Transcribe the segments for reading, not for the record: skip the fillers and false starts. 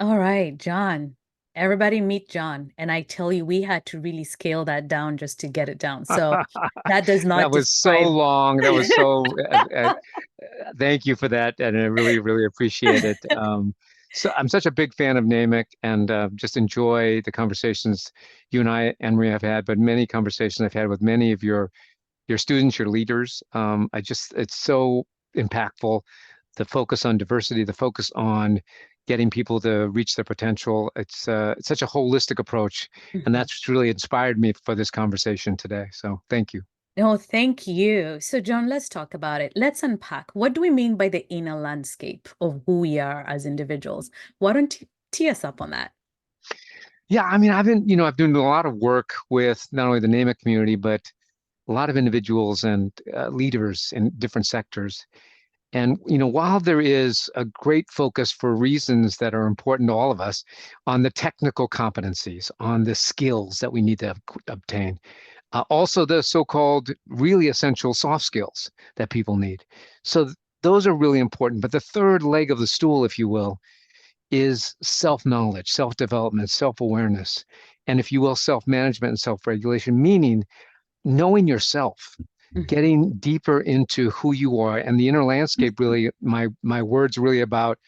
All right, John. Everybody meet John. And I tell you, we had to really scale that down just to get it down. So that does That not was so describe. long. That was so, thank you for that. And I really, really appreciate it. So I'm such a big fan of NAMIC and just enjoy the conversations you and I, Anne Marie, have had, but many conversations I've had with many of your students, your leaders. It's so impactful. The focus on diversity, the focus on getting people to reach their potential. It's such a holistic approach, and Mhm. that's what's really inspired me for this conversation today. So thank you. No, thank you. So, John, let's talk about it. Let's unpack. What do we mean by the inner landscape of who we are as individuals? Why don't you tee us up on that? Yeah, I mean, I've been doing a lot of work with not only the NAMIC community, but a lot of individuals and leaders in different sectors. And, while there is a great focus for reasons that are important to all of us on the technical competencies, on the skills that we need to obtain, also the so-called really essential soft skills that people need. So those are really important. But the third leg of the stool, if you will, is self-knowledge, self-development, self-awareness, and if you will, self-management and self-regulation, meaning knowing yourself, Mhm. getting deeper into who you are. And the inner landscape really, my words really about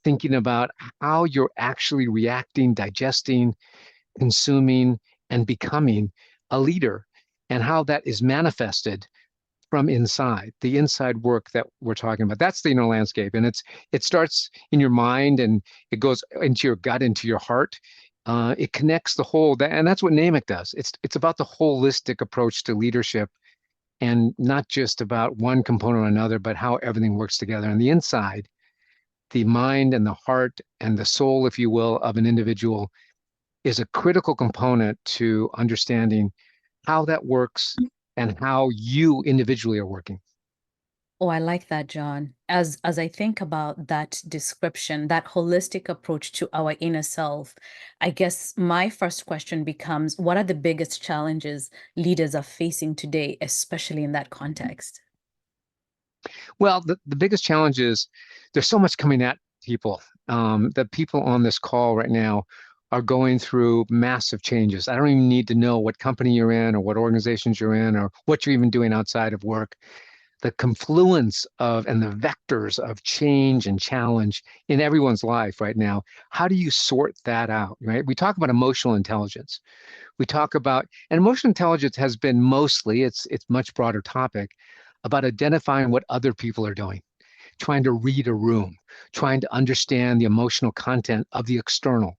thinking about how you're actually reacting, digesting, consuming, and becoming a leader, and how that is manifested from inside, the inside work that we're talking about. That's the inner landscape. And it starts in your mind and it goes into your gut, into your heart. It connects the whole, and that's what NAMIC does. It's about the holistic approach to leadership, and not just about one component or another, but how everything works together. And the inside, the mind and the heart and the soul, if you will, of an individual is a critical component to understanding how that works and how you individually are working. Oh, I like that, John. As I think about that description, that holistic approach to our inner self, I guess my first question becomes, what are the biggest challenges leaders are facing today, especially in that context? Well, the biggest challenge is there's so much coming at people. The people on this call right now are going through massive changes. I don't even need to know what company you're in or what organizations you're in or what you're even doing outside of work. The confluence of and the vectors of change and challenge in everyone's life right now. How do you sort that out, right? We talk about emotional intelligence. We talk about, and emotional intelligence has been mostly, it's much broader topic about identifying what other people are doing, trying to read a room, trying to understand the emotional content of the external.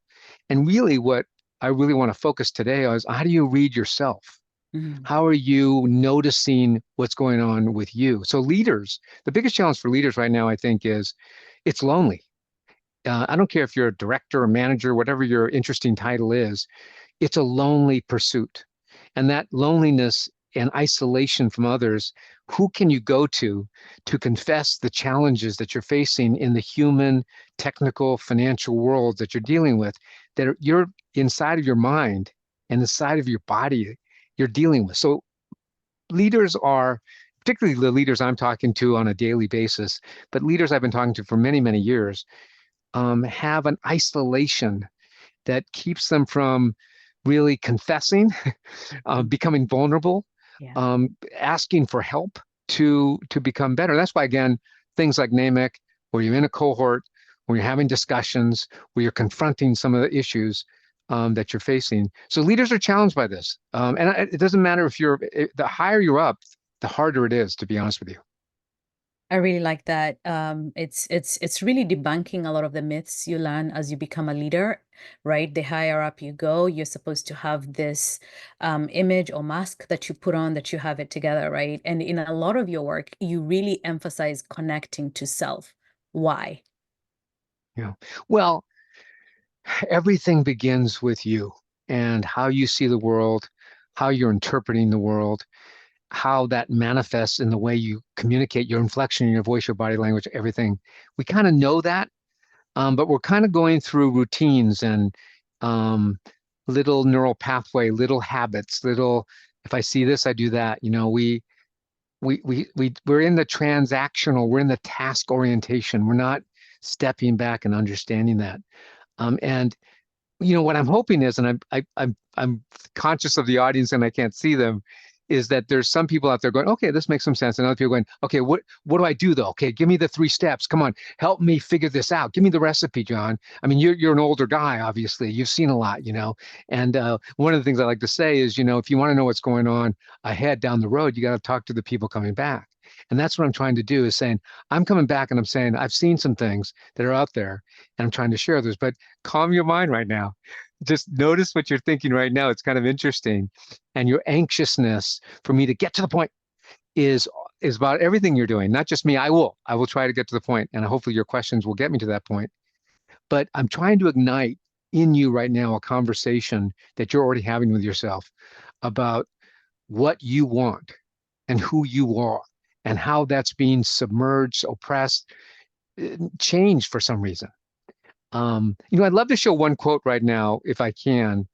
And really what I really want to focus today on is how do you read yourself? Mhm. How are you noticing what's going on with you? So leaders, the biggest challenge for leaders right now, I think, is it's lonely. I don't care if you're a director or manager, whatever your interesting title is, it's a lonely pursuit. And that loneliness and isolation from others, who can you go to confess the challenges that you're facing in the human, technical, financial world that you're dealing with, that you're inside of your mind and the side of your body you're dealing with? So leaders are, particularly the leaders I'm talking to on a daily basis, but leaders I've been talking to for many, many years, have an isolation that keeps them from really confessing, Mhm. becoming vulnerable, Yeah. asking for help to become better. That's why, again, things like NAMIC, where you're in a cohort, where you're having discussions, where you're confronting some of the issues that you're facing. So leaders are challenged by this, and it doesn't matter if the higher you're up, the harder it is, to be honest with you. I really like that. It's really debunking a lot of the myths you learn as you become a leader, right? The higher up you go, you're supposed to have this image or mask that you put on that you have it together, right? And in a lot of your work, you really emphasize connecting to self. Why? Yeah. Well, everything begins with you and how you see the world, how you're interpreting the world, how that manifests in the way you communicate your inflection, your voice, your body language, everything. We kind of know that, but we're kind of going through routines and um, little neural pathway, little habits, little, if I see this, I do that. We're in the transactional, we're in the task orientation. We're not stepping back and understanding that. And what I'm hoping is, and I'm conscious of the audience and I can't see them, is that there's some people out there going, okay, this makes some sense, and other people going, okay, what do I do though? Okay, give me the 3 steps. Come on, help me figure this out. Give me the recipe, John. I mean, you're an older guy, obviously. You've seen a lot, And one of the things I like to say is, if you want to know what's going on ahead down the road, you got to talk to the people coming back. And that's what I'm trying to do is saying, I'm coming back and I'm saying, I've seen some things that are out there and I'm trying to share those, but calm your mind right now. Just notice what you're thinking right now. It's kind of interesting. And your anxiousness for me to get to the point is about everything you're doing, not just me. I will try to get to the point, and hopefully your questions will get me to that point. But I'm trying to ignite in you right now a conversation that you're already having with yourself about what you want and who you are and how that's being submerged, oppressed, changed for some reason. I'd love to show one quote right now, if I can,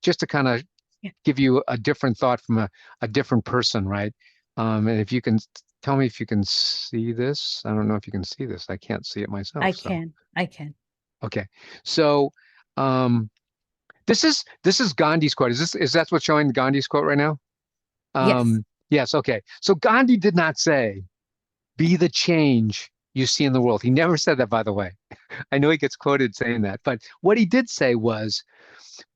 just to kind of Yeah, give you a different thought from a different person, right? And if you can tell me if you can see this. I don't know if you can see this. I can't see it I myself. So, can. I can. okay. So, um, this is Gandhi's quote. Is that what's showing Gandhi's quote right now? Yes, Yes. Okay. So Gandhi did not say, "Be the change you see in the world." He never said that, by the way. I know he gets quoted saying that, but what he did say was,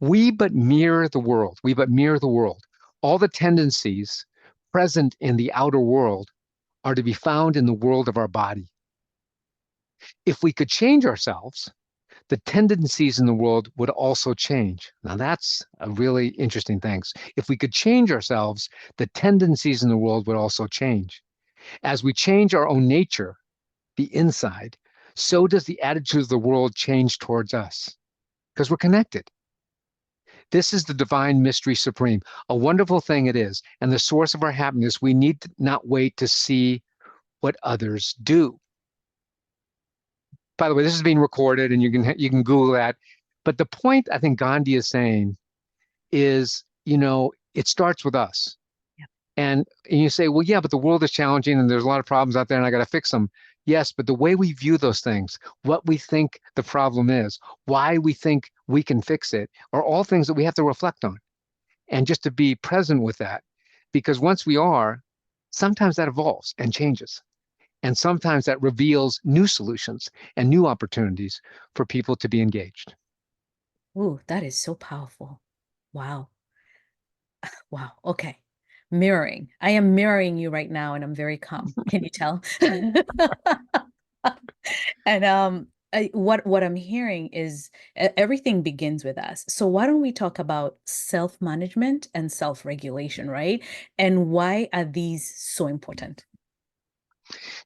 we but mirror the world. We but mirror the world. All the tendencies present in the outer world are to be found in the world of our body. If we could change ourselves, the tendencies in the world would also change. Now, that's a really interesting thing. If we could change ourselves, the tendencies in the world would also change. As we change our own nature, the inside, so does the attitude of the world change towards us because we're connected. This is the divine mystery supreme. A wonderful thing it is. And the source of our happiness, we need to not wait to see what others do. By the way, this is being recorded and you can Google that. But the point I think Gandhi is saying is, it starts with us. yeah. And you say, well, yeah, but the world is challenging and there's a lot of problems out there and I got to fix them. Yes, but the way we view those things, what we think the problem is, why we think we can fix it, are all things that we have to reflect on and just to be present with that. Because once we are, sometimes that evolves and changes. And sometimes that reveals new solutions and new opportunities for people to be engaged. Ooh, that is so powerful. Wow. Wow. Okay. Mirroring. I am mirroring you right now and I'm very calm. Can you tell? And what I'm hearing is everything begins with us. So why don't we talk about self-management and self-regulation, right? And why are these so important?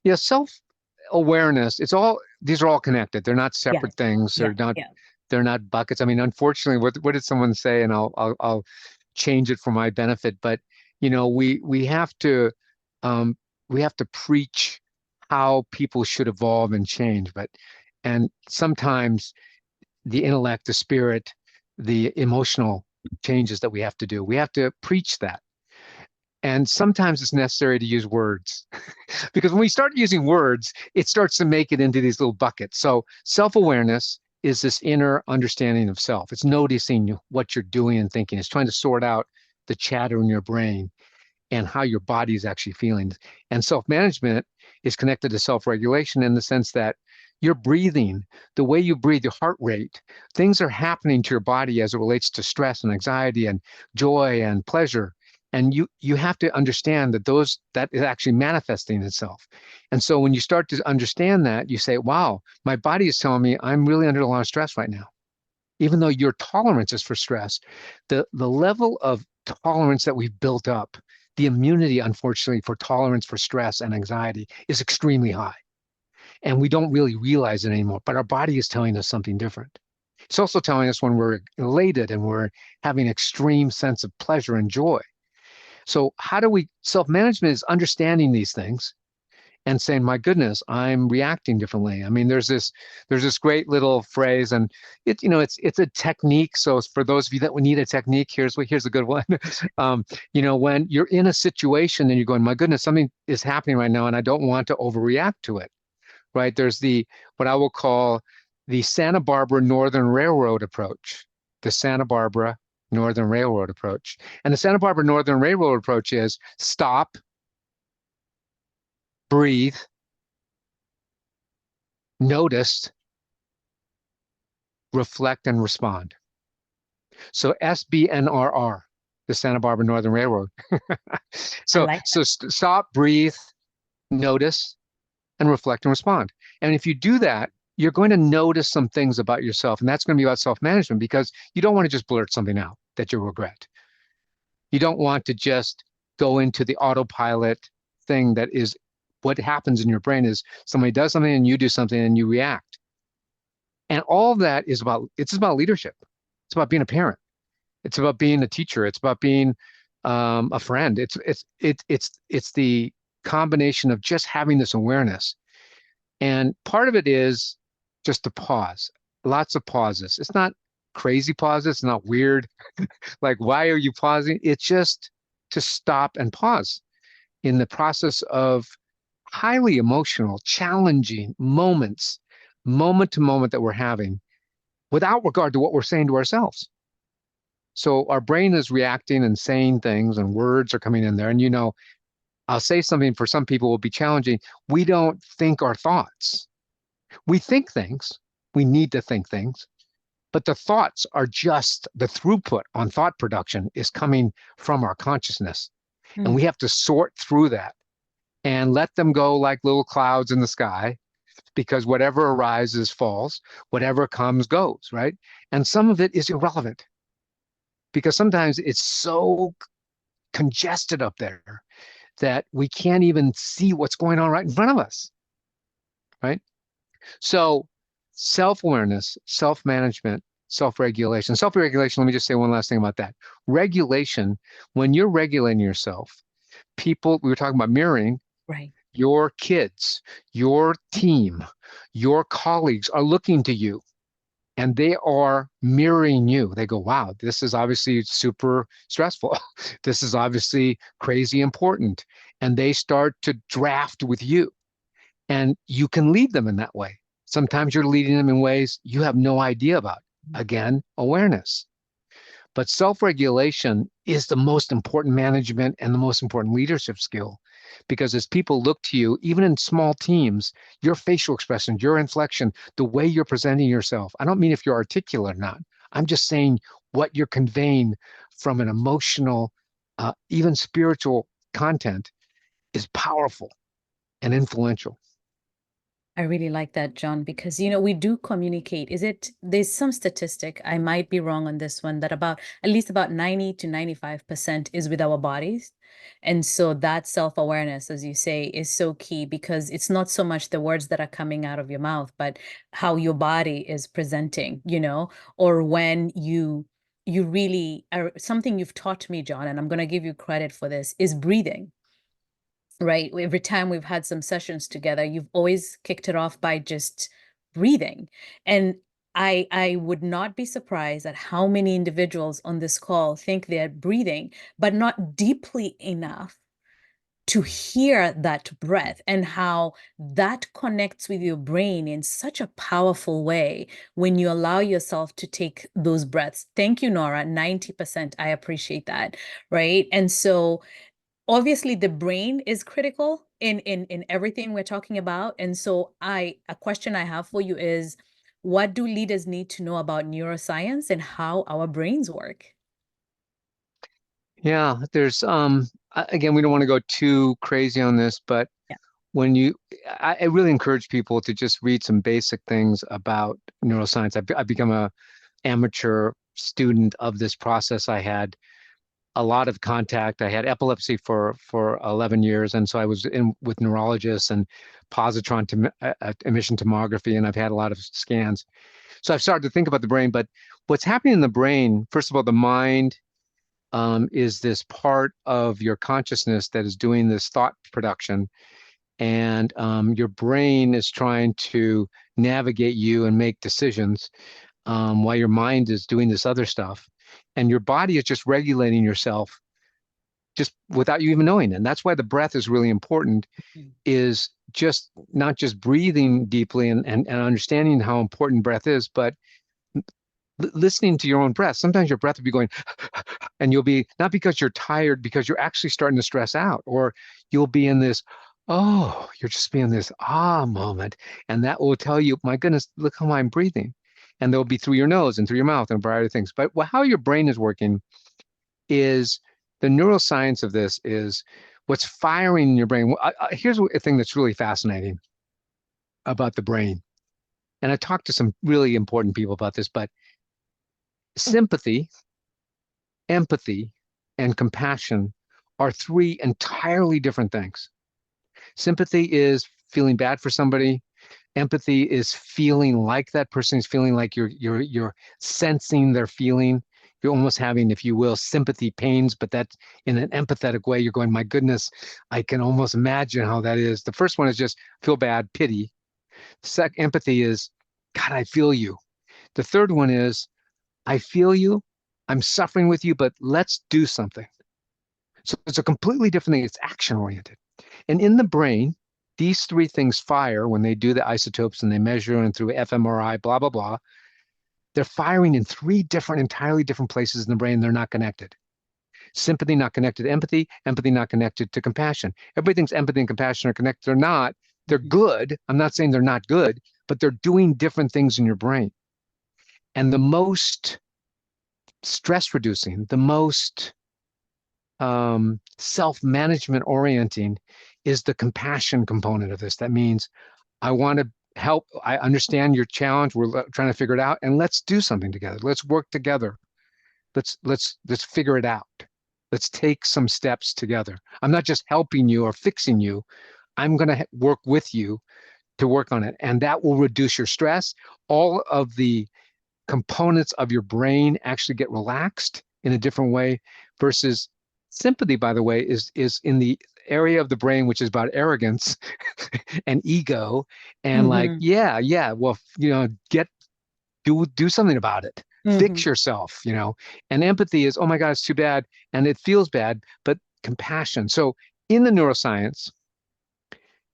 Yeah, self-awareness, these are all connected. They're not Yeah, separate things. yeah, They're yeah. not buckets. I mean, unfortunately, what did someone say? And I'll change it for my benefit. But um, we have to preach how people should evolve and change. And sometimes the intellect, the spirit, the emotional changes that we have to do, we have to preach that. And sometimes it's necessary to use words because when we start using words, it starts to make it into these little buckets. So self-awareness is this inner understanding of self. It's noticing what you're doing and thinking. It's trying to sort out the chatter in your brain and how your body is actually feeling. And self-management is connected to self-regulation in the sense that your breathing, the way you breathe, your heart rate, things are happening to your body as it relates to stress and anxiety and joy and pleasure. And you have to understand that is actually manifesting itself. And so when you start to understand that, you say, wow, my body is telling me I'm really under a lot of stress right now. Even though your tolerance is for stress, the level of tolerance that we've built up, the immunity, unfortunately, for tolerance for stress and anxiety is extremely high. And we don't really realize it anymore, but our body is telling us something different. It's also telling us when we're elated and we're having extreme sense of pleasure and joy. So how do we self-management is understanding these things and saying, my goodness, I'm reacting differently. I mean, there's this great little phrase, and it's a technique. So for those of you that would need a technique, here's a good one. When you're in a situation and you're going, my goodness, something is happening right now, and I don't want to overreact to it. Right? There's what I will call the Santa Barbara Northern Railroad approach. The Santa Barbara Northern Railroad approach. And the Santa Barbara Northern Railroad approach is stop, breathe, notice, reflect, and respond. So SBNRR, the Santa Barbara Northern Railroad. I so like so stop, breathe, notice, and reflect and respond. And if you do that, you're going to notice some things about yourself, and that's going to be about self-management because you don't want to just blurt something out that you'll regret. You don't want to just go into the autopilot thing that is what happens in your brain is somebody does something and you do something and you react. And all of that is about, it's about leadership. It's about being a parent. It's about being a teacher. It's about being a friend. It's the combination of just having this awareness. And part of it is just to pause, lots of pauses. It's not crazy pauses. It's not weird. Like, why are you pausing? It's just to stop and pause in the process of highly emotional, challenging moments, moment to moment that we're having without regard to what we're saying to ourselves. So our brain is reacting and saying things and words are coming in there. And, I'll say something for some people will be challenging. We don't think our thoughts. We think things. We need to think things. But the thoughts are just the throughput on thought production is coming from our consciousness. And that. we have to sort through that and let them go like little clouds in the sky because whatever arises falls, whatever comes goes, right? And some of it is irrelevant because sometimes it's so congested up there that we can't even see what's going on right in front of us, right? So self-awareness, self-management, self-regulation. Self-regulation, let me just say one last thing about that. Regulation, when you're regulating yourself, people, we were talking about mirroring, Right. your kids, your team, your colleagues are looking to you and they are mirroring you. They go, wow, this is obviously super stressful. This is obviously crazy important. And they start to draft with you. And you can lead them in that way. Sometimes you're leading them in ways you have no idea about. Again, awareness. But self-regulation is the most important management and the most important leadership skill. Because as people look to you, even in small teams, your facial expression, your inflection, the way you're presenting yourself, I don't mean if you're articulate or not. I'm just saying what you're conveying from an emotional, even spiritual content is powerful and influential. I really like that, John, because we do communicate. There's some statistic, I might be wrong on this one, that about at least about 90 to 95% is with our bodies. And so that self-awareness, as you say, is so key because it's not so much the words that are coming out of your mouth, but how your body is presenting, or when you really are something you've taught me, John, and I'm going to give you credit for this, is breathing. Right. Every time we've had some sessions together, you've always kicked it off by just breathing. And I would not be surprised at how many individuals on this call think they're breathing, but not deeply enough to hear that breath and how that connects with your brain in such a powerful way when you allow yourself to take those breaths. Thank you, Nora. 90%. I appreciate that. Right. And so obviously the brain is critical in everything we're talking about. And so a question I have for you is, what do leaders need to know about neuroscience and how our brains work? Yeah, there's again, we don't want to go too crazy on this, but Yeah. when I really encourage people to just read some basic things about neuroscience. I've become a amateur student of this process. I had a lot of contact. I had epilepsy for 11 years, and so I was in with neurologists and positron emission tomography, and I've had a lot of scans. So I've started to think about the brain. But what's happening in the brain? First of all, the mind is this part of your consciousness that is doing this thought production, and your brain is trying to navigate you and make decisions while your mind is doing this other stuff. And your body is just regulating yourself just without you even knowing it. And that's why the breath is really important, Mhm. is just not just breathing deeply and understanding how important breath is, but listening to your own breath. Sometimes your breath will be going, and you'll be not because you're tired, because you're actually starting to stress out, or you'll be in this, oh, you're just being this moment. And that will tell you, my goodness, look how I'm breathing. And they'll be through your nose and through your mouth and a variety of things. But how your brain is working is the neuroscience of this is what's firing in your brain. Here's a thing that's really fascinating about the brain. And I talked to some really important people about this, but sympathy, empathy, and compassion are three entirely different things. Sympathy is feeling bad for somebody. Empathy is feeling like that person is feeling, like you're sensing their feeling. You're almost having, if you will, sympathy pains, but that's in an empathetic way. You're going, my goodness, I can almost imagine how that is. The first one is just feel bad, pity. Empathy is, God, I feel you. The third one is, I feel you. I'm suffering with you, but let's do something. So it's a completely different thing. It's action oriented. And in the brain, these three things fire when they do the isotopes and they measure and through fMRI, blah, blah, blah. They're firing in three different, entirely different places in the brain. They're not connected. Sympathy not connected to empathy, empathy not connected to compassion. Everybody thinks empathy and compassion are connected. They're not. They're Mhm. good. I'm not saying they're not good, but they're doing different things in your brain. And the most stress reducing, the most self-management orienting is the compassion component of this. That means I want to help. I understand your challenge. We're trying to figure it out, and let's do something together. Let's work together. Let's figure it out. Let's take some steps together. I'm not just helping you or fixing you. I'm going to work with you to work on it, and that will reduce your stress. All of the components of your brain actually get relaxed in a different way versus sympathy, by the way, is in the area of the brain which is about arrogance and ego and like, Mhm. yeah, well, get do something about it. Fix Mhm. yourself. And empathy is, oh my God, it's too bad. And it feels bad, but compassion. So in the neuroscience,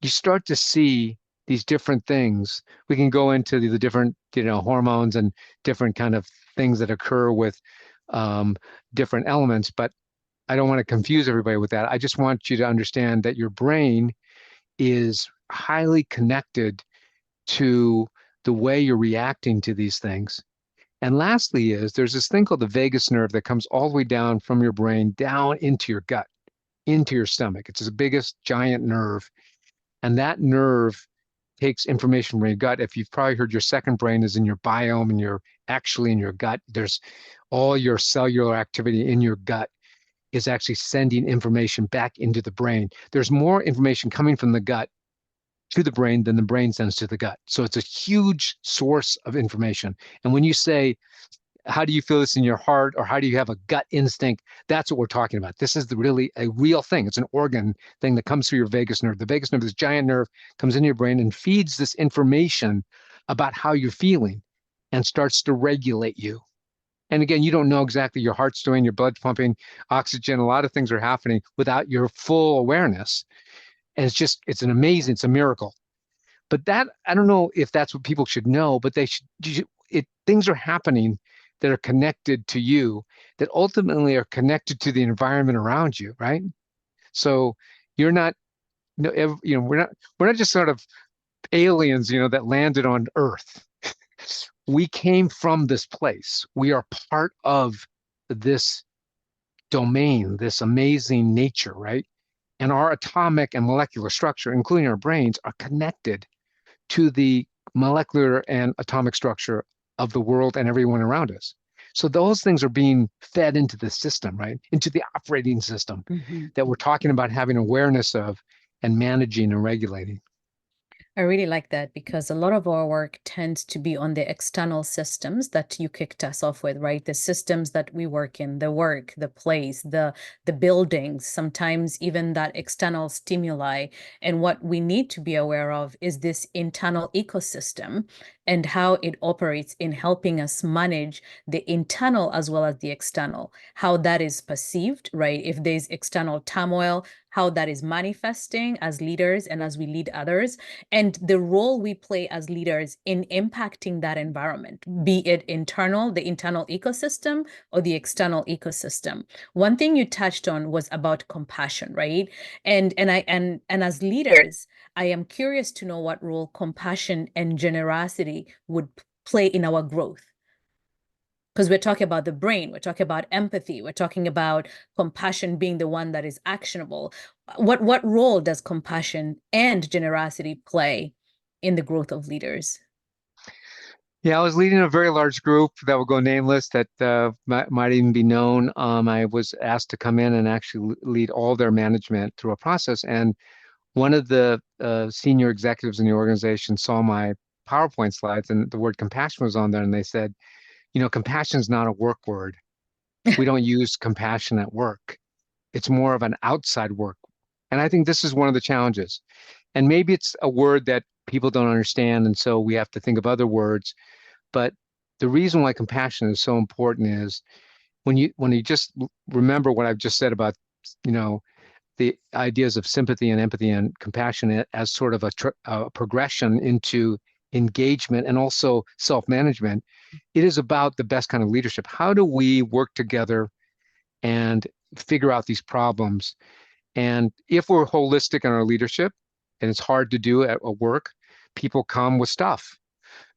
you start to see these different things. We can go into the different, hormones and different kind of things that occur with um, different elements, but I don't want to confuse everybody with that. I just want you to understand that your brain is highly connected to the way you're reacting to these things. And lastly there's this thing called the vagus nerve that comes all the way down from your brain down into your gut, into your stomach. It's the biggest giant nerve. And that nerve takes information from your gut. If you've probably heard, your second brain is in your biome and you're actually in your gut. There's all your cellular activity in your gut is actually sending information back into the brain. There's more information coming from the gut to the brain than the brain sends to the gut. So it's a huge source of information. And when you say, how do you feel this in your heart, or how do you have a gut instinct? That's what we're talking about. This is really a real thing. It's an organ thing that comes through your vagus nerve. The vagus nerve, this giant nerve, comes into your brain and feeds this information about how you're feeling and starts to regulate you. And again, you don't know exactly your heart's doing, your blood pumping, oxygen, a lot of things are happening without your full awareness. And it's it's a miracle. But that, I don't know if that's what people should know, but things are happening that are connected to you, that ultimately are connected to the environment around you, right? So you're not, we're not just sort of aliens, that landed on Earth. We came from this place. We are part of this domain, this amazing nature, right? And our atomic and molecular structure, including our brains, are connected to the molecular and atomic structure of the world and everyone around us. So those things are being fed into the system, right? Into the operating system Mhm. that we're talking about having awareness of and managing and regulating. I really like that because a lot of our work tends to be on the external systems that you kicked us off with, right? The systems that we work in, the work, the place, the buildings, sometimes even that external stimuli. And what we need to be aware of is this internal ecosystem and how it operates in helping us manage the internal as well as the external, how that is perceived, right? If there's external turmoil, how that is manifesting as leaders and as we lead others, and the role we play as leaders in impacting that environment, be it internal, the internal ecosystem, or the external ecosystem. One thing you touched on was about compassion, right? And as leaders, I am curious to know what role compassion and generosity would play in our growth. Because we're talking about the brain, we're talking about empathy, we're talking about compassion being the one that is actionable. What role does compassion and generosity play in the growth of leaders? Yeah, I was leading a very large group that will go nameless that might even be known. I was asked to come in and actually lead all their management through a process. And one of the senior executives in the organization saw my PowerPoint slides and the word compassion was on there. And they said, compassion is not a work word. We don't use compassion at work. It's more of an outside work. And I think this is one of the challenges. And maybe it's a word that people don't understand. And so we have to think of other words. But the reason why compassion is so important is when you just remember what I've just said about, you know, the ideas of sympathy and empathy and compassion as sort of a progression into engagement and also self-management, it is about the best kind of leadership. How do we work together and figure out these problems? And if we're holistic in our leadership, and it's hard to do at work, people come with stuff.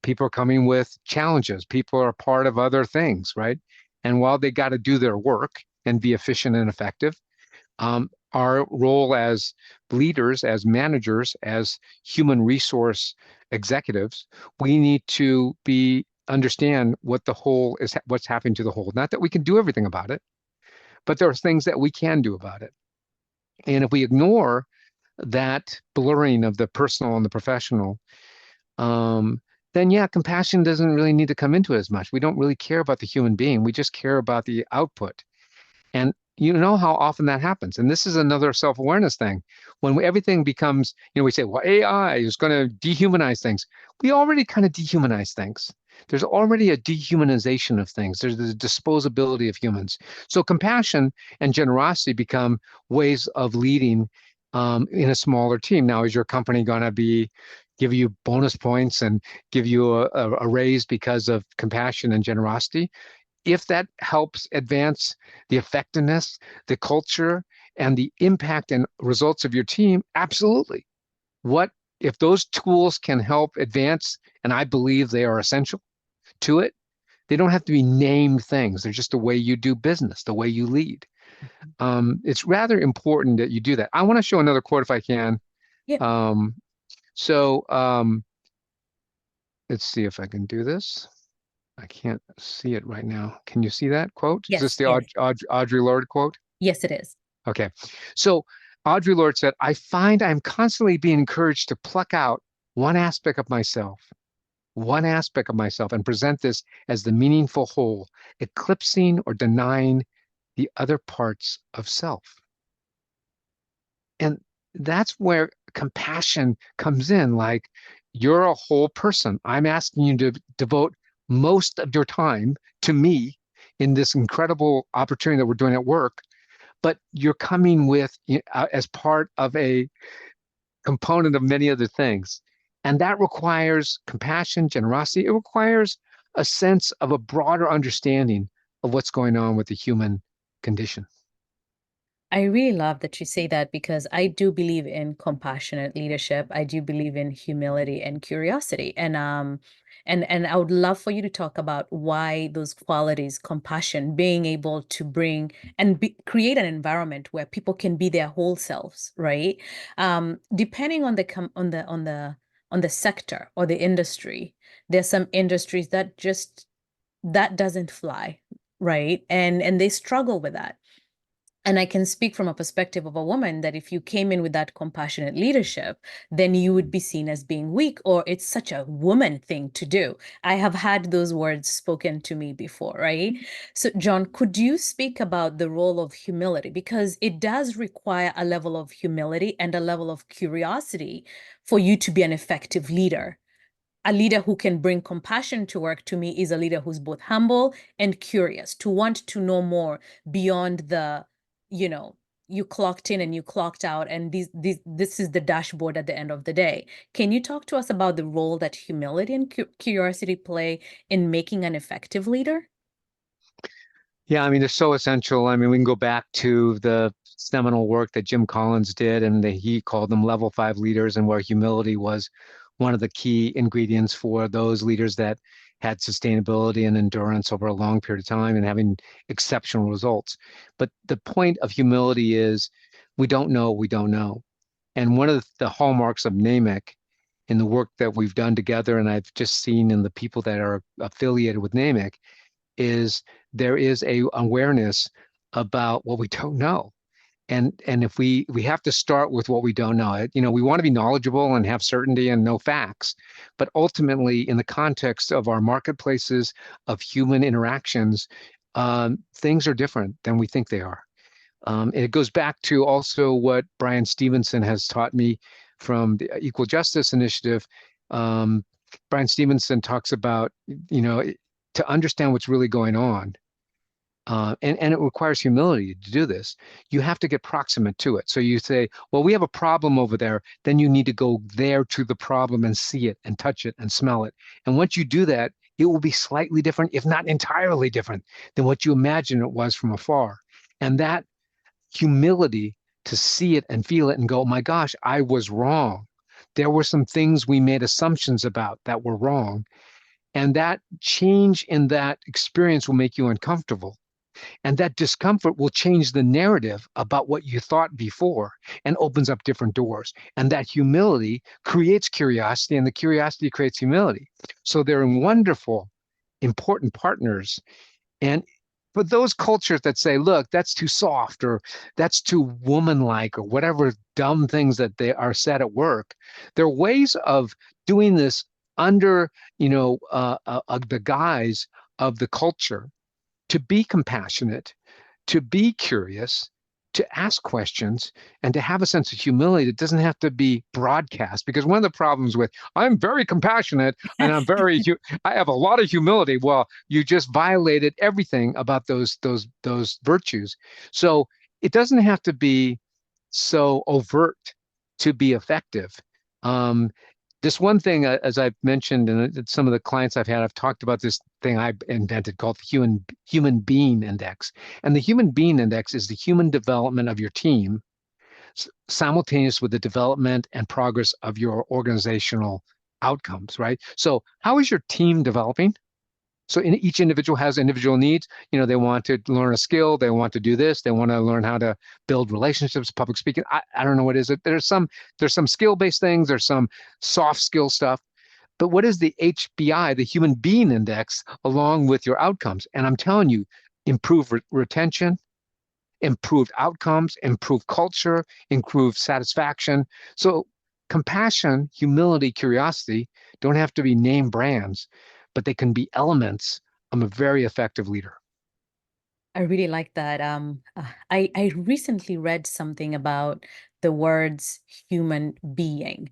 People are coming with challenges. People are part of other things, right? And while they got to do their work and be efficient and effective, our role as leaders, as managers, as human resource executives, we need to understand what the whole is, what's happening to the whole. Not that we can do everything about it, but there are things that we can do about it. And if we ignore that blurring of the personal and the professional, then yeah, compassion doesn't really need to come into it as much. We don't really care about the human being. We just care about the output. And you know how often that happens. And this is another self-awareness thing. When everything becomes, we say, well, AI is going to dehumanize things. We already kind of dehumanize things. There's already a dehumanization of things. There's the disposability of humans. So compassion and generosity become ways of leading in a smaller team. Now, is your company going to give you bonus points and give you a raise because of compassion and generosity? If that helps advance the effectiveness, the culture, and the impact and results of your team, absolutely. What if those tools can help advance, and I believe they are essential to it, they don't have to be named things. They're just the way you do business, the way you lead. It's rather important that you do that. I want to show another quote if I can. Yeah. Um, so let's see if I can do this. I can't see it right now. Can you see that quote? Is this Yes, the yes. Audre Lorde quote? Yes, it is. Okay. So Audre Lorde said, I find I'm constantly being encouraged to pluck out one aspect of myself, and present this as the meaningful whole, eclipsing or denying the other parts of self. And that's where compassion comes in. Like, you're a whole person. I'm asking you to devote most of your time to me in this incredible opportunity that we're doing at work, but you're coming with as part of a component of many other things. And that requires compassion, generosity. It requires a sense of a broader understanding of what's going on with the human condition. I really love that you say that because I do believe in compassionate leadership. I do believe in humility and curiosity. And I would love for you to talk about why those qualities, compassion, being able to bring and create an environment where people can be their whole selves, right? Depending on the sector or the industry, there's some industries that doesn't fly, right? And they struggle with that. And I can speak from a perspective of a woman that if you came in with that compassionate leadership, then you would be seen as being weak, or it's such a woman thing to do. I have had those words spoken to me before, right? So, John, could you speak about the role of humility? Because it does require a level of humility and a level of curiosity for you to be an effective leader. A leader who can bring compassion to work to me is a leader who's both humble and curious, to want to know more beyond the, you know, you clocked in and you clocked out, and this is the dashboard at the end of the day. Can you talk to us about the role that humility and curiosity play in making an effective leader? Yeah, I mean, they're so essential. I mean, we can go back to the seminal work that Jim Collins did, and he called them level 5 leaders, and where humility was one of the key ingredients for those leaders that had sustainability and endurance over a long period of time and having exceptional results. But the point of humility is we don't know, we don't know. And one of the hallmarks of NAMIC in the work that we've done together, and I've just seen in the people that are affiliated with NAMIC, is there is a awareness about what we don't know. And if we have to start with what we don't know. You know, we want to be knowledgeable and have certainty and know facts, but ultimately in the context of our marketplaces, of human interactions, things are different than we think they are. And it goes back to also what Brian Stevenson has taught me from the Equal Justice Initiative. Um, Brian Stevenson talks about, you know, to understand what's really going on, and it requires humility to do this. You have to get proximate to it. So you say, well, we have a problem over there. Then you need to go there to the problem and see it and touch it and smell it. And once you do that, it will be slightly different, if not entirely different than what you imagine it was from afar. And that humility to see it and feel it and go, oh my gosh, I was wrong. There were some things we made assumptions about that were wrong. And that change in that experience will make you uncomfortable. And that discomfort will change the narrative about what you thought before and opens up different doors. And that humility creates curiosity, and the curiosity creates humility. So they're wonderful, important partners. And for those cultures that say, look, that's too soft or that's too woman-like or whatever dumb things that they are said at work, there are ways of doing this under, the guise of the culture, to be compassionate, to be curious, to ask questions, and to have a sense of humility that doesn't have to be broadcast. Because one of the problems with, I'm very compassionate and I have a lot of humility. Well, you just violated everything about those virtues. So it doesn't have to be so overt to be effective. Um, this one thing, as I've mentioned, and some of the clients I've had, I've talked about this thing I invented called the human being index. And the human being index is the human development of your team, simultaneous with the development and progress of your organizational outcomes, right? So how is your team developing? So each individual has individual needs. You know, they want to learn a skill, they want to do this, they want to learn how to build relationships, public speaking. I don't know what is it. There's some skill-based things, there's some soft skill stuff. But what is the HBI, the human being index, along with your outcomes? And I'm telling you, improve retention, improved outcomes, improved culture, improved satisfaction. So compassion, humility, curiosity don't have to be name brands, but they can be elements of a very effective leader. I really like that. I recently read something about the words human being,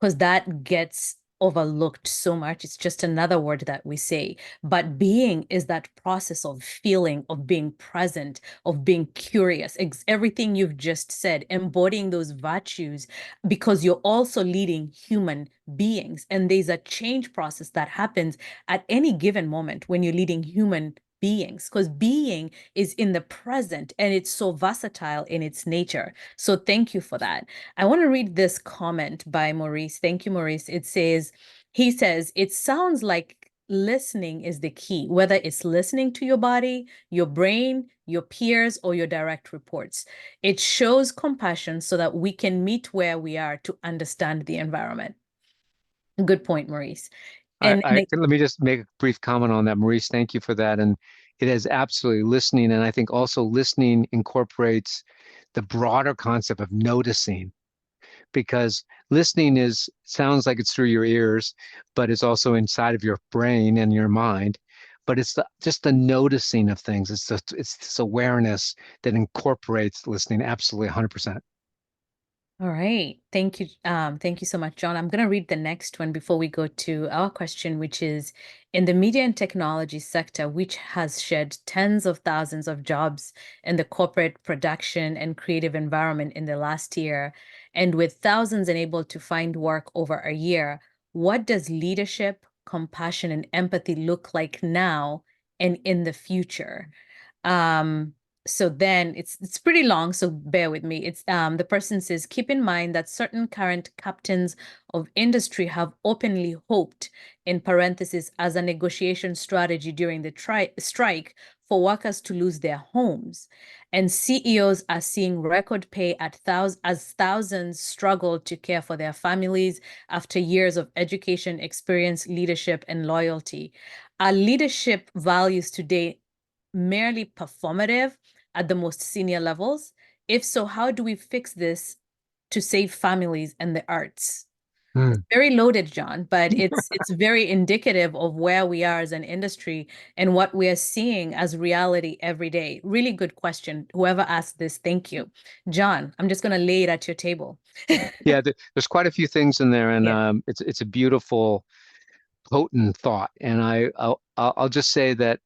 because that gets overlooked so much. It's just another word that we say. But being is that process of feeling, of being present, of being curious. Everything you've just said, embodying those virtues, because you're also leading human beings. And there's a change process that happens at any given moment when you're leading human beings, because being is in the present and it's so versatile in its nature. So thank you for that. I want to read this comment by Maurice. Thank you, Maurice. He says, it sounds like listening is the key, whether it's listening to your body, your brain, your peers, or your direct reports. It shows compassion so that we can meet where we are to understand the environment. Good point, Maurice. Let me just make a brief comment on that, Maurice. Thank you for that. And it is absolutely listening. And I think also listening incorporates the broader concept of noticing, because listening sounds like it's through your ears, but it's also inside of your brain and your mind. But it's just the noticing of things. It's this awareness that incorporates listening. Absolutely, 100%. All right. Thank you. Thank you so much, John. I'm going to read the next one before we go to our question, which is in the media and technology sector, which has shed tens of thousands of jobs in the corporate production and creative environment in the last year, and with thousands unable to find work over a year, what does leadership, compassion, and empathy look like now and in the future? Um, so then it's pretty long, so bear with me. It's the person says, keep in mind that certain current captains of industry have openly hoped, in parentheses, as a negotiation strategy during the strike for workers to lose their homes. And CEOs are seeing record pay at as thousands struggle to care for their families after years of education, experience, leadership, and loyalty. Our leadership values today merely performative at the most senior levels? If so, how do we fix this to save families and the arts? It's Hmm. very loaded, John, but it's very indicative of where we are as an industry and what we are seeing as reality every day. Really good question. Whoever asked this, thank you. John, I'm just going to lay it at your table. Yeah, there's quite a few things in there, and Yeah. it's a beautiful, potent thought. And I'll just say that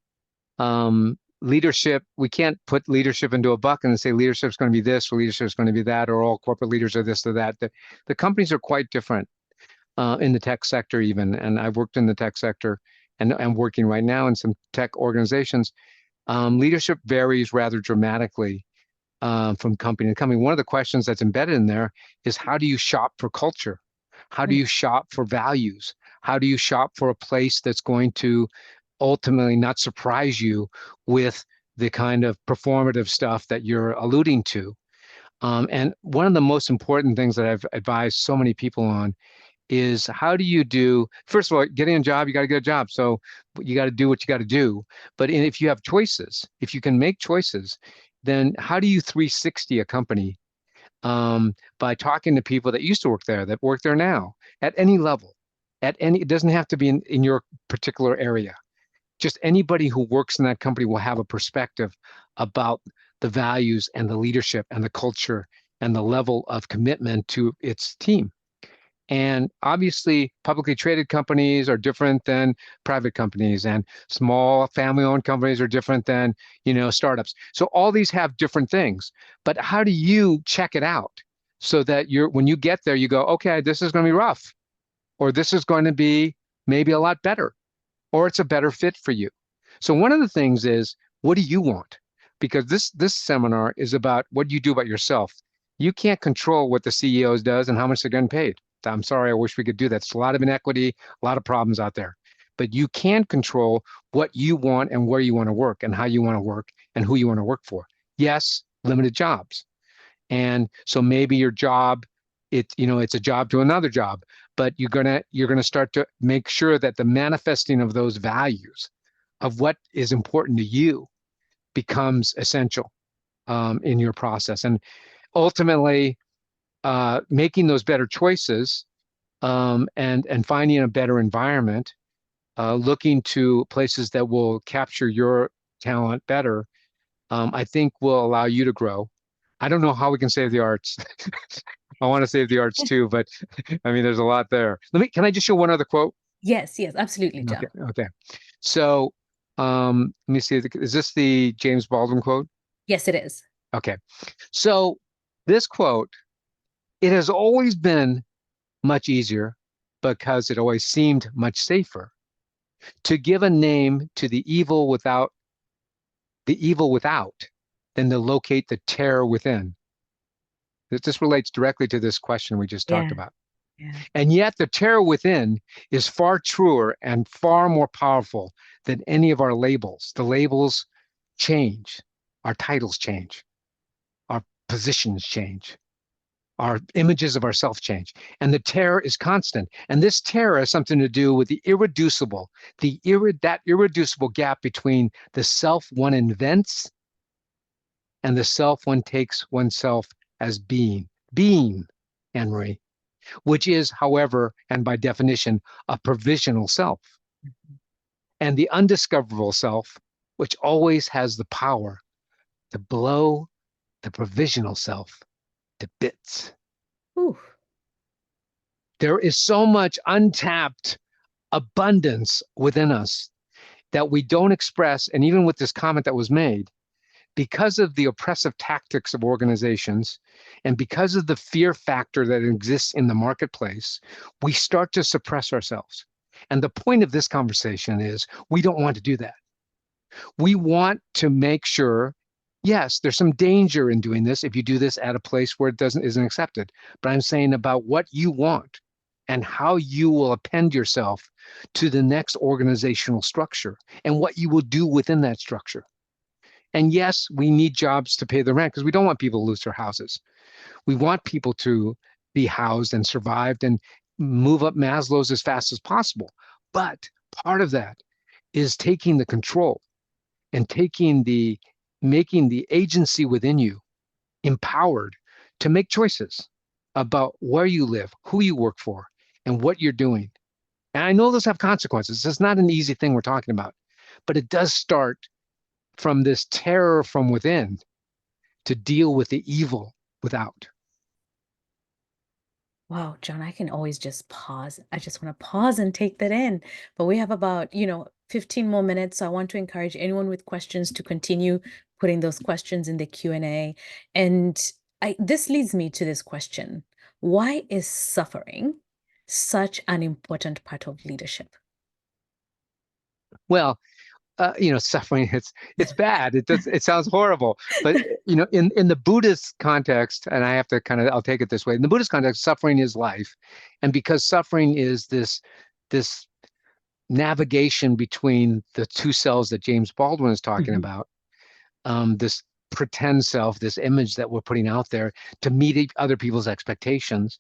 leadership, we can't put leadership into a bucket and say leadership's going to be this or leadership's going to be that, or all corporate leaders are this or that. The companies are quite different in the tech sector even. And I've worked in the tech sector and I'm working right now in some tech organizations. Leadership varies rather dramatically from company to company. One of the questions that's embedded in there is how do you shop for culture? How do Mm, you shop for values? How do you shop for a place that's going to ultimately not surprise you with the kind of performative stuff that you're alluding to? And one of the most important things that I've advised so many people on is how do you do, first of all, getting a job, you got to get a job. So you got to do what you got to do. But if you have choices, if you can make choices, then how do you 360 a company by talking to people that used to work there, that work there now, at any level, it doesn't have to be in your particular area. Just anybody who works in that company will have a perspective about the values and the leadership and the culture and the level of commitment to its team. And obviously, publicly traded companies are different than private companies, and small family-owned companies are different than, startups. So all these have different things. But how do you check it out so that when you get there, you go, okay, this is going to be rough, or this is going to be maybe a lot better, or it's a better fit for you. So one of the things is, what do you want? Because this seminar is about what you do about yourself. You can't control what the CEOs does and how much they're getting paid. I'm sorry, I wish we could do that. It's a lot of inequity, a lot of problems out there. But you can control what you want and where you want to work and how you want to work and who you want to work for. Yes, limited jobs. And so maybe your job, it's a job to another job, but you're gonna start to make sure that the manifesting of those values of what is important to you becomes essential in your process. And ultimately, making those better choices and finding a better environment, looking to places that will capture your talent better, I think will allow you to grow. I don't know how we can save the arts. I want to save the arts too, but I mean, there's a lot there. Can I just show one other quote? Yes, yes, absolutely, Okay, John. okay. So, let me see. Is this the James Baldwin quote? Yes, it is. Okay. So, this quote, it has always been much easier because it always seemed much safer to give a name to the evil without than to locate the terror within. This relates directly to this question we just talked Yeah, about. yeah. And yet the terror within is far truer and far more powerful than any of our labels. The labels change, our titles change, our positions change, our images of ourselves change. And the terror is constant. And this terror has something to do with the irreducible, that irreducible gap between the self one invents and the self one takes oneself as being. Being, Anne-Marie, which is, however, and by definition, a provisional self, and the undiscoverable self, which always has the power to blow the provisional self to bits. Ooh, There is so much untapped abundance within us that we don't express. And even with this comment that was made, because of the oppressive tactics of organizations and because of the fear factor that exists in the marketplace, we start to suppress ourselves. And the point of this conversation is we don't want to do that. We want to make sure, yes, there's some danger in doing this if you do this at a place where it isn't accepted. But I'm saying about what you want and how you will append yourself to the next organizational structure and what you will do within that structure. And yes, we need jobs to pay the rent because we don't want people to lose their houses. We want people to be housed and survived and move up Maslow's as fast as possible. But part of that is taking the control and making the agency within you empowered to make choices about where you live, who you work for, and what you're doing. And I know those have consequences. It's not an easy thing we're talking about, but it does start from this terror from within to deal with the evil without. wow, John, I can always just pause. I just want to pause and take that in. But we have about, 15 more minutes. So I want to encourage anyone with questions to continue putting those questions in the Q&A. And this leads me to this question. Why is suffering such an important part of leadership? Well, suffering, it's bad. It sounds horrible. But in the Buddhist context, and I have to I'll take it this way. In the Buddhist context, suffering is life. And because suffering is this navigation between the two selves that James Baldwin is talking Mhm. about, this pretend self, this image that we're putting out there to meet other people's expectations,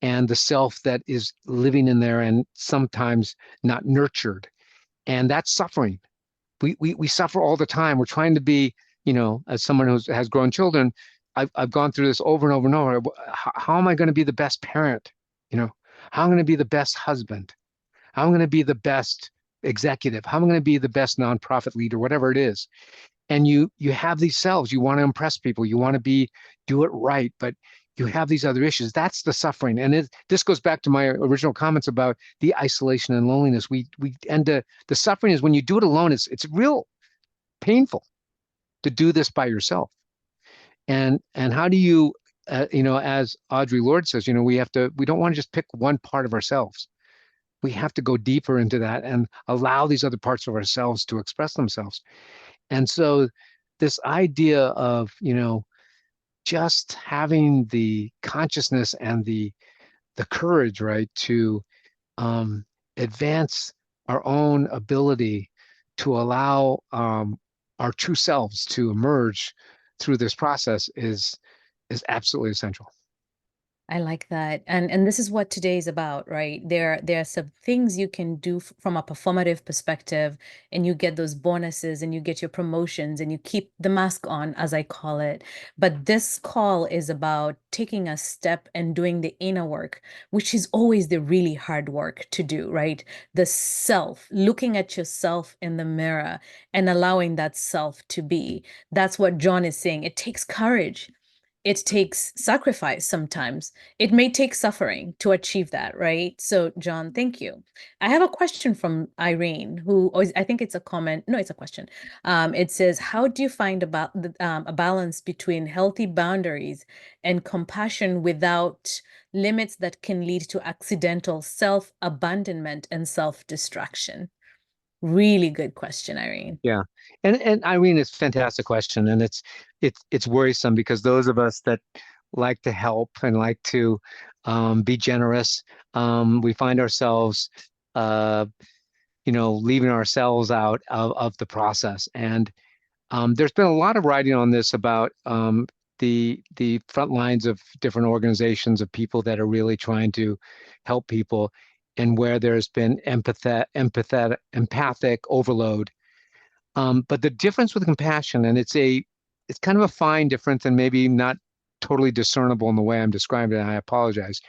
and the self that is living in there and sometimes not nurtured. And that's suffering. We suffer all the time. We're trying to be, as someone who has grown children, I've gone through this over and over and over. How am I going to be the best parent? How am I going to be the best husband? How am I going to be the best executive? How am I going to be the best nonprofit leader? Whatever it is. And you have these selves. You want to impress people. You want to do it right, but you have these other issues. That's the suffering. And this goes back to my original comments about the isolation and loneliness. The suffering is when you do it alone. It's real painful to do this by yourself. And how do you, as Audre Lorde says, we don't want to just pick one part of ourselves. We have to go deeper into that and allow these other parts of ourselves to express themselves. And so this idea of, just having the consciousness and the courage, right, to advance our own ability to allow our true selves to emerge through this process is absolutely essential. I like that. And this is what today is about, right? There are some things you can do from a performative perspective, and you get those bonuses and you get your promotions and you keep the mask on, as I call it. But this call is about taking a step and doing the inner work, which is always the really hard work to do, right? The self, looking at yourself in the mirror and allowing that self to be. That's what John is saying. It takes courage. It takes sacrifice sometimes. It may take suffering to achieve that, right? So, John, thank you. I have a question from Irene, I think it's a comment. No, it's a question. It says, how do you find a balance between healthy boundaries and compassion without limits that can lead to accidental self-abandonment and self-distraction? Really good question, Irene. Yeah. And Irene, it's a fantastic question. And it's worrisome because those of us that like to help and like to be generous, we find ourselves uh, leaving ourselves out of the process. And there's been a lot of writing on this about the front lines of different organizations of people that are really trying to help people, and where there's been empathic overload. But the difference with compassion, and it's kind of a fine difference and maybe not totally discernible in the way I'm describing it, and I apologize.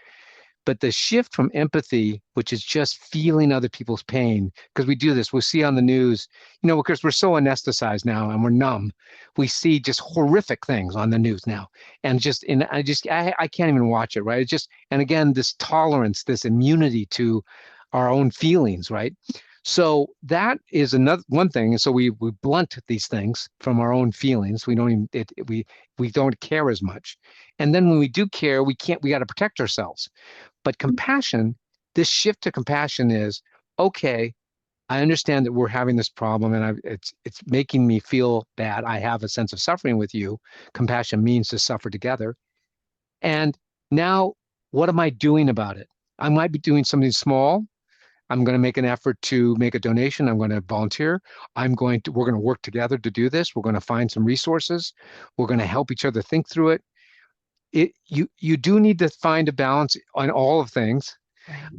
But the shift from empathy, which is just feeling other people's pain, because we do this, we'll see on the news, because we're so anesthetized now and we're numb. We see just horrific things on the news now. And I can't even watch it, right? It's just, and again, this tolerance, this immunity to our own feelings, right? So that is another one thing. And so we blunt these things from our own feelings. We don't even we don't care as much. And then when we do care, we got to protect ourselves. But compassion, this shift to compassion is, okay, I understand that we're having this problem and it's making me feel bad. I have a sense of suffering with you. Compassion means to suffer together. And now what am I doing about it? I might be doing something small. I'm going to make an effort to make a donation. I'm going to volunteer. We're going to work together to do this. We're going to find some resources. We're going to help each other think through it. You do need to find a balance on all of things,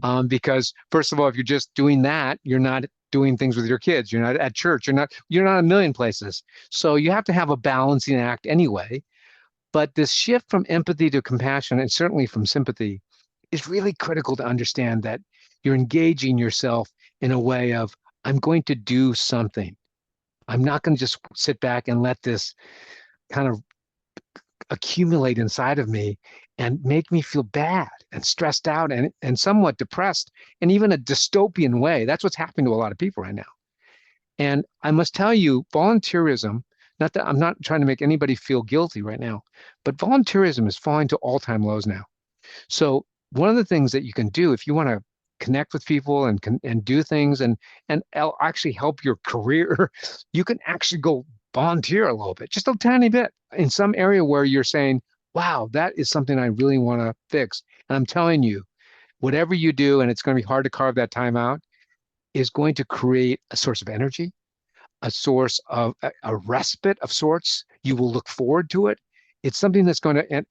Right. because first of all, if you're just doing that, you're not doing things with your kids. You're not at church. You're not a million places. So you have to have a balancing act anyway. But this shift from empathy to compassion, and certainly from sympathy, is really critical to understand that you're engaging yourself in a way of, I'm going to do something. I'm not going to just sit back and let this kind of accumulate inside of me and make me feel bad and stressed out and somewhat depressed in even a dystopian way. That's what's happening to a lot of people right now. And I must tell you, volunteerism, not that I'm not trying to make anybody feel guilty right now, but volunteerism is falling to all-time lows now. So one of the things that you can do if you want to connect with people and do things and actually help your career, you can actually go volunteer a little bit, just a tiny bit in some area where you're saying, wow, that is something I really want to fix. And I'm telling you, whatever you do, and it's going to be hard to carve that time out, is going to create a source of energy, a source of a respite of sorts. You will look forward to it. It's something that's going to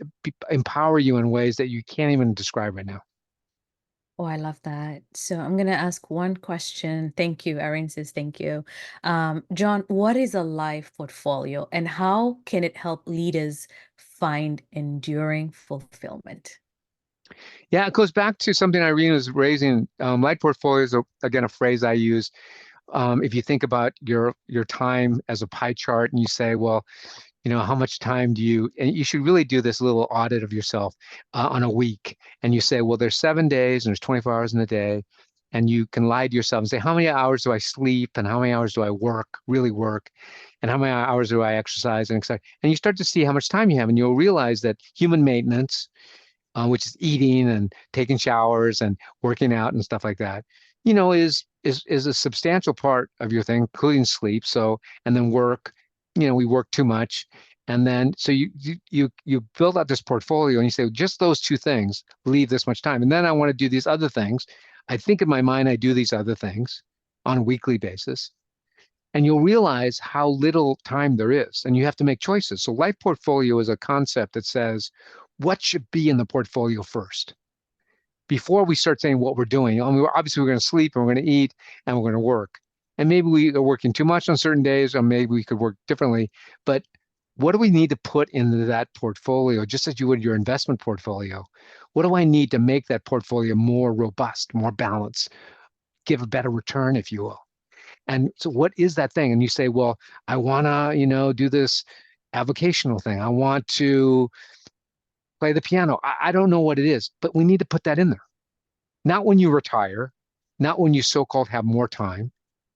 empower you in ways that you can't even describe right now. Oh, I love that. So I'm going to ask one question. Thank you. Erin says thank you. John, what is a life portfolio and how can it help leaders find enduring fulfillment? Yeah, it goes back to something Irene was raising. Light portfolios are, again, a phrase I use. If you think about your time as a pie chart and you say, well, how much time do you, and you should really do this little audit of yourself on a week. And you say, well, there's 7 days and there's 24 hours in a day. And you can lie to yourself and say, how many hours do I sleep and how many hours do I work, really work? And how many hours do I exercise and etc. And you start to see how much time you have. And you'll realize that human maintenance, which is eating and taking showers and working out and stuff like that, is a substantial part of your thing, including sleep. So, and then work, we work too much. And then so you build out this portfolio and you say, just those two things leave this much time. And then I want to do these other things. I think in my mind I do these other things on a weekly basis. And you'll realize how little time there is. And you have to make choices. So life portfolio is a concept that says, what should be in the portfolio first before we start saying what we're doing. I mean, obviously, we're going to sleep and we're going to eat and we're going to work. And maybe we are working too much on certain days, or maybe we could work differently. But what do we need to put into that portfolio, just as you would your investment portfolio? What do I need to make that portfolio more robust, more balanced, give a better return, if you will? And so, what is that thing? And you say, well, I want to, do this avocational thing. I want to play the piano. I don't know what it is, but we need to put that in there. Not when you retire, not when you so-called have more time,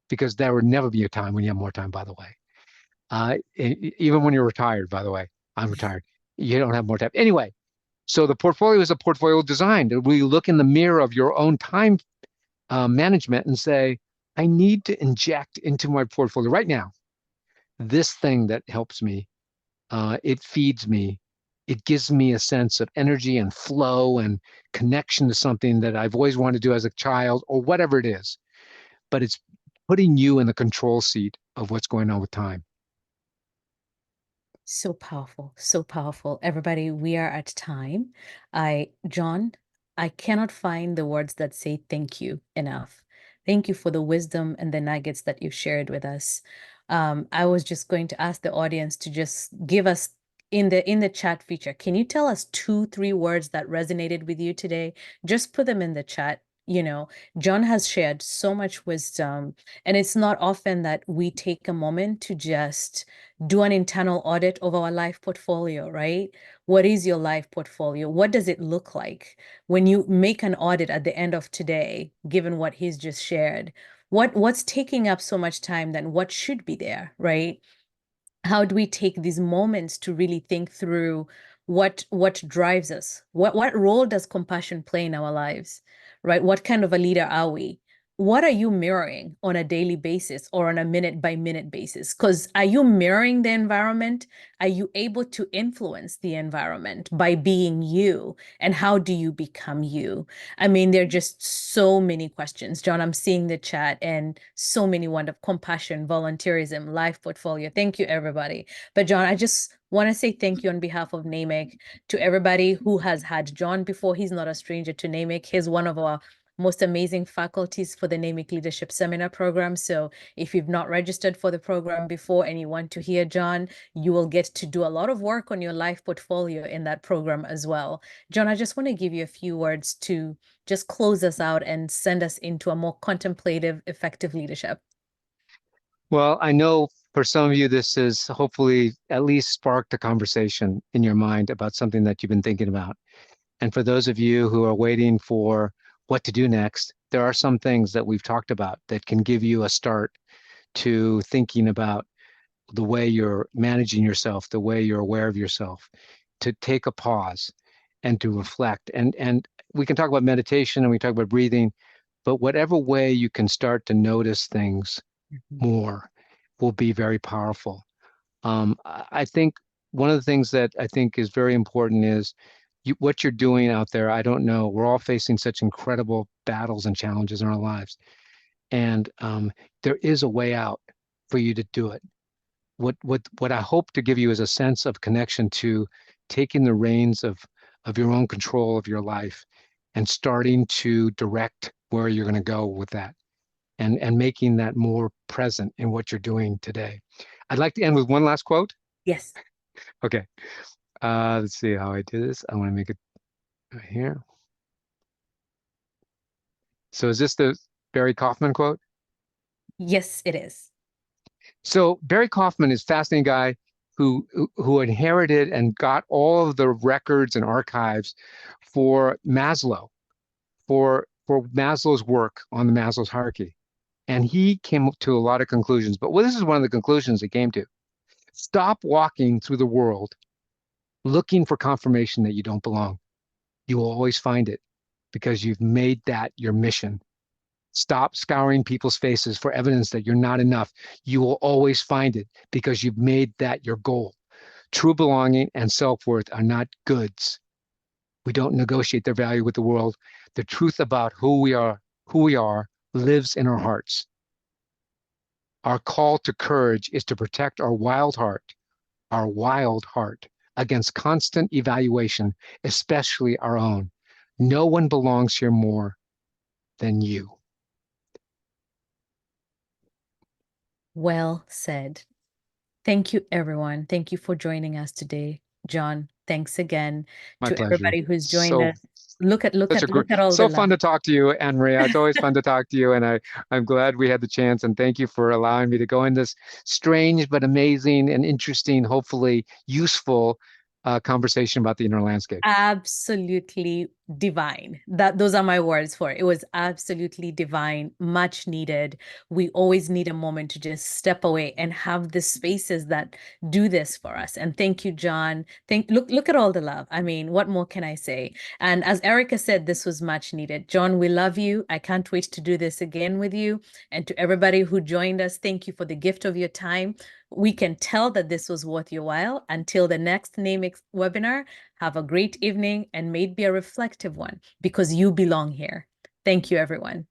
because there would never be a time when you have more time, by the way. Even when you're retired, by the way, I'm retired. You don't have more time. Anyway, so the portfolio is a portfolio designed. We look in the mirror of your own time management and say, I need to inject into my portfolio right now this thing that helps me. It feeds me. It gives me a sense of energy and flow and connection to something that I've always wanted to do as a child or whatever it is. But it's putting you in the control seat of what's going on with time. So powerful, so powerful. Everybody, we are at time. John, I cannot find the words that say thank you enough. Thank you for the wisdom and the nuggets that you shared with us. I was just going to ask the audience to just give us in the chat feature, can you tell us 2, 3 words that resonated with you today? Just put them in the chat. John has shared so much wisdom, and it's not often that we take a moment to just do an internal audit of our life portfolio, right? What is your life portfolio? What does it look like? When you make an audit at the end of today, given what he's just shared, what's taking up so much time, then what should be there, right? How do we take these moments to really think through what drives us? What role does compassion play in our lives, right? What kind of a leader are we? What are you mirroring on a daily basis or on a minute by minute basis? Because are you mirroring the environment? Are you able to influence the environment by being you? And how do you become you? I mean, there are just so many questions. John, I'm seeing the chat and so many wonderful compassion, volunteerism, life portfolio. Thank you, everybody. But John, I just want to say thank you on behalf of NAMIC to everybody who has had John before. He's not a stranger to NAMIC. He's one of our most amazing faculties for the NAMIC Leadership Seminar Program. So if you've not registered for the program before and you want to hear John, you will get to do a lot of work on your life portfolio in that program as well. John, I just want to give you a few words to just close us out and send us into a more contemplative, effective leadership. Well, I know for some of you, this has hopefully at least sparked a conversation in your mind about something that you've been thinking about. And for those of you who are waiting for what to do next, there are some things that we've talked about that can give you a start to thinking about the way you're managing yourself, the way you're aware of yourself, to take a pause and to reflect. And we can talk about meditation and we talk about breathing, but whatever way you can start to notice things more will be very powerful. I think one of the things that I think is very important is what you're doing out there. I don't know. We're all facing such incredible battles and challenges in our lives. And there is a way out for you to do it. What I hope to give you is a sense of connection to taking the reins of your own control of your life and starting to direct where you're going to go with that and making that more present in what you're doing today. I'd like to end with one last quote. Yes. Okay. Let's see how I do this. I want to make it right here. So is this the Barry Kaufman quote? Yes, it is. So Barry Kaufman is a fascinating guy who inherited and got all of the records and archives for Maslow, for Maslow's work on the Maslow's hierarchy. And he came to a lot of conclusions. But this is one of the conclusions he came to. Stop walking through the world looking for confirmation that you don't belong. You will always find it because you've made that your mission. Stop scouring people's faces for evidence that you're not enough. You will always find it because you've made that your goal. True belonging and self-worth are not goods. We don't negotiate their value with the world. The truth about who we are lives in our hearts. Our call to courage is to protect our wild heart against constant evaluation, especially our own. No one belongs here more than you. Well said. Thank you, everyone. Thank you for joining us today. John, thanks again My to pleasure. everybody who's joined So us. Look at such a great, all the so love. fun to talk to you, Anne Maria. It's always fun to talk to you, and I'm glad we had the chance. And thank you for allowing me to go in this strange but amazing and interesting, hopefully useful conversation about the inner landscape. Absolutely divine. Those are my words for it. It was absolutely divine, much needed. We always need a moment to just step away and have the spaces that do this for us. And thank you, John. Look at all the love. I mean, what more can I say? And as Erica said, this was much needed. John, we love you. I can't wait to do this again with you. And to everybody who joined us, thank you for the gift of your time. We can tell that this was worth your while. Until the next NAMIC webinar, have a great evening and may it be a reflective one because you belong here. Thank you, everyone.